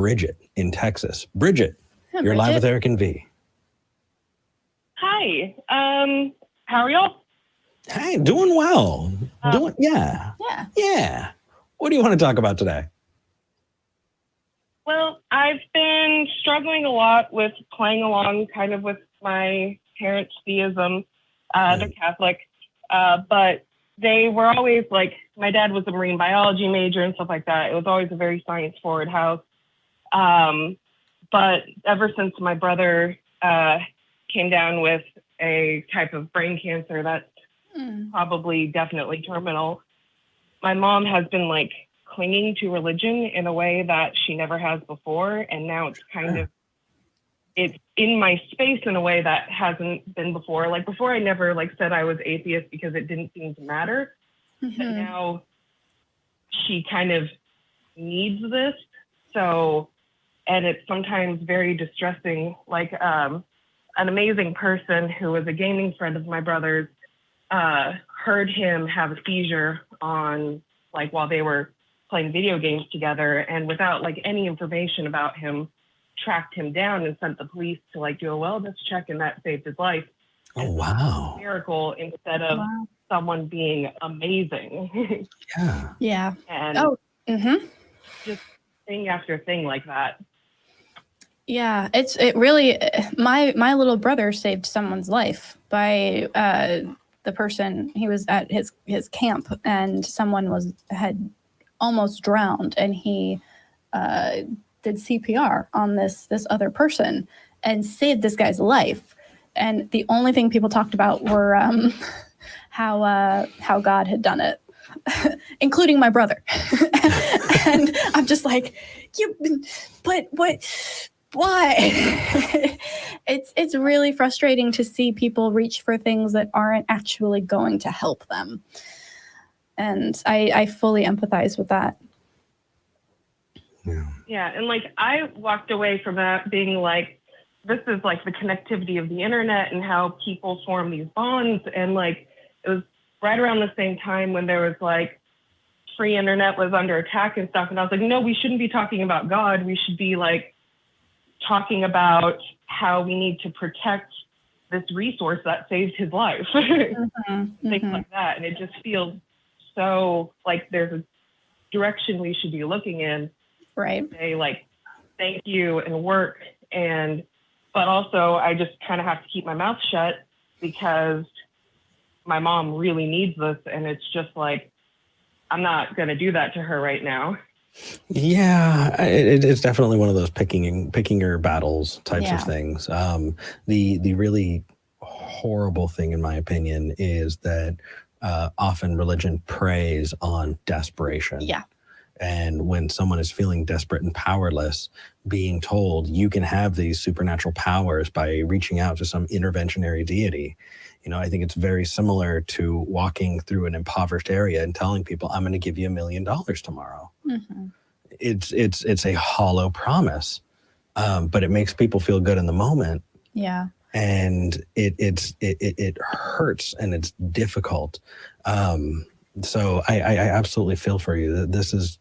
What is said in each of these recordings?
Bridget in Texas. Bridget, Hi, you're live with Eric and V. Hi. How are y'all? Hey, doing well. Yeah. What do you want to talk about today? Well, I've been struggling a lot with playing along kind of with my parents' theism. They're Catholic, but they were always like, my dad was a marine biology major and stuff like that. It was always a very science-forward house. But ever since my brother came down with a type of brain cancer that's probably definitely terminal, my mom has been like clinging to religion in a way that she never has before. And now it's kind of, it's in my space in a way that hasn't been before. Like before, I never like said I was atheist because it didn't seem to matter. But now she kind of needs this. So, and it's sometimes very distressing. Like an amazing person who was a gaming friend of my brother's heard him have a seizure on like while they were playing video games together, and without like any information about him, tracked him down and sent the police to like do a wellness check, and that saved his life. Oh, wow. Miracle instead of someone being amazing. Yeah. And just thing after thing like that. Yeah, it really, my little brother saved someone's life by the person, he was at his camp and someone had almost drowned, and he did CPR on this other person and saved this guy's life. And the only thing people talked about were how God had done it, including my brother. And I'm just like, but what? Why? It's really frustrating to see people reach for things that aren't actually going to help them. And I fully empathize with that. Yeah, and like I walked away from that being like, this is like the connectivity of the internet and how people form these bonds. And like, it was right around the same time when there was like free internet was under attack and stuff. And I was like, no, we shouldn't be talking about God. We should be like talking about how we need to protect this resource that saved his life. Things like that. And it just feels so like there's a direction we should be looking in. Right. Say like, thank you and work. But also I just kind of have to keep my mouth shut because my mom really needs this. And it's just like, I'm not going to do that to her right now. Yeah, it's definitely one of those picking your battles types of things. The really horrible thing, in my opinion, is that often religion preys on desperation. Yeah. And when someone is feeling desperate and powerless, being told you can have these supernatural powers by reaching out to some interventionary deity. You know, I think it's very similar to walking through an impoverished area and telling people, I'm going to give you $1 million tomorrow. It's a hollow promise, but it makes people feel good in the moment. Yeah. And it hurts and it's difficult. So I absolutely feel for you. This is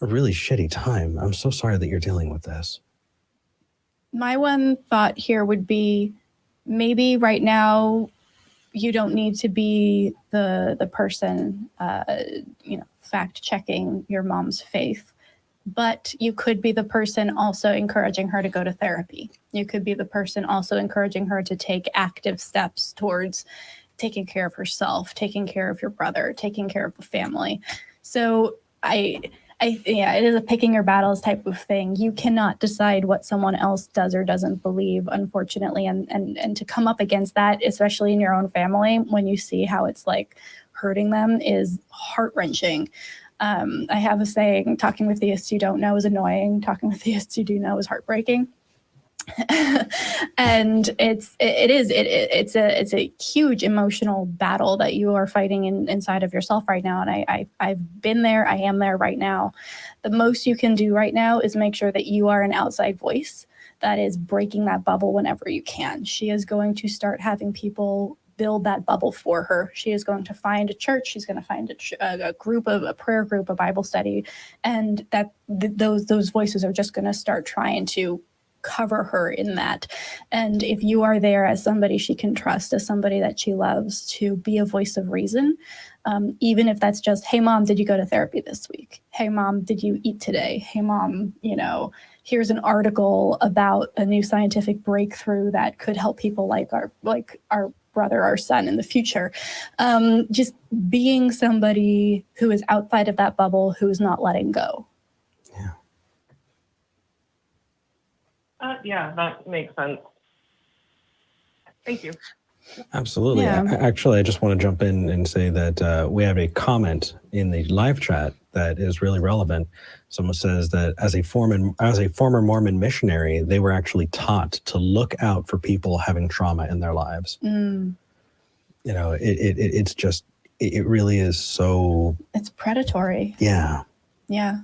a really shitty time. I'm so sorry that you're dealing with this. My one thought here would be maybe right now you don't need to be the person, fact checking your mom's faith, but you could be the person also encouraging her to go to therapy. You could be the person also encouraging her to take active steps towards taking care of herself, taking care of your brother, taking care of the family. So it is a picking your battles type of thing. You cannot decide what someone else does or doesn't believe, unfortunately. And to come up against that, especially in your own family, when you see how it's like hurting them, is heart-wrenching. I have a saying, talking with theists you don't know is annoying. Talking with theists you do know is heartbreaking. And it's a huge emotional battle that you are fighting inside of yourself right now. And I've been there. I am there right now. The most you can do right now is make sure that you are an outside voice that is breaking that bubble whenever you can. She is going to start having people build that bubble for her. She is going to find a church. She's going to find a group, a prayer group, a Bible study, and those voices are just going to start trying to cover her in that. And if you are there as somebody she can trust, as somebody that she loves, to be a voice of reason, even if that's just, hey mom, did you go to therapy this week? Hey mom, did you eat today? Hey mom, here's an article about a new scientific breakthrough that could help people like our brother, our son in the future. Just being somebody who is outside of that bubble, who is not letting go. Yeah, that makes sense. Thank you. Absolutely. Yeah. Actually, I just want to jump in and say that we have a comment in the live chat that is really relevant. Someone says that as a former Mormon missionary, they were actually taught to look out for people having trauma in their lives. It's just, it really is so. It's predatory. Yeah. Yeah.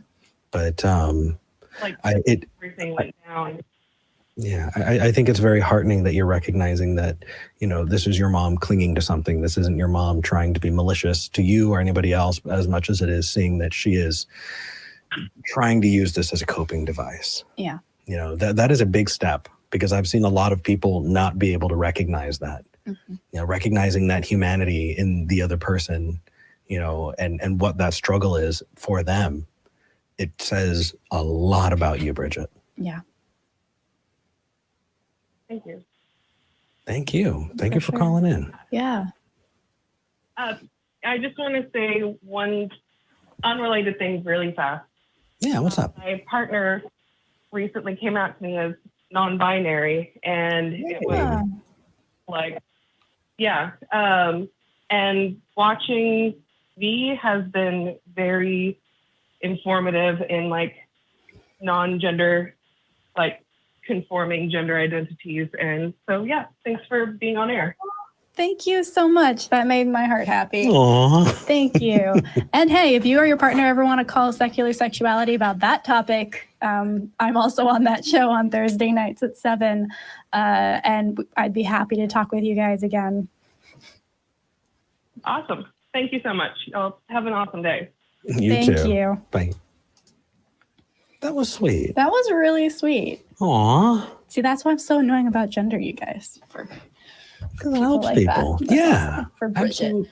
But everything went down. Yeah, I think it's very heartening that you're recognizing that, this is your mom clinging to something. This isn't your mom trying to be malicious to you or anybody else, as much as it is seeing that she is trying to use this as a coping device. Yeah. That is a big step, because I've seen a lot of people not be able to recognize that. Mm-hmm. Recognizing that humanity in the other person, and what that struggle is for them. It says a lot about you, Bridget. Yeah. Thank you. Thank you. Thank you for calling in. Yeah. I just want to say one unrelated thing really fast. Yeah, what's up? My partner recently came out to me as non-binary, and it was like, and watching V has been very informative in non-gender, conforming gender identities. And so, thanks for being on air. Thank you so much. That made my heart happy. Aww. Thank you. And hey, if you or your partner ever want to call Secular Sexuality about that topic, I'm also on that show on Thursday nights at 7. And I'd be happy to talk with you guys again. Awesome. Thank you so much. Y'all have an awesome day. Thank you. Bye. That was sweet. That was really sweet. Aw. See, that's why I'm so annoying about gender, you guys. For Because it helps like people. That. Yeah. For Bridget. Absolutely.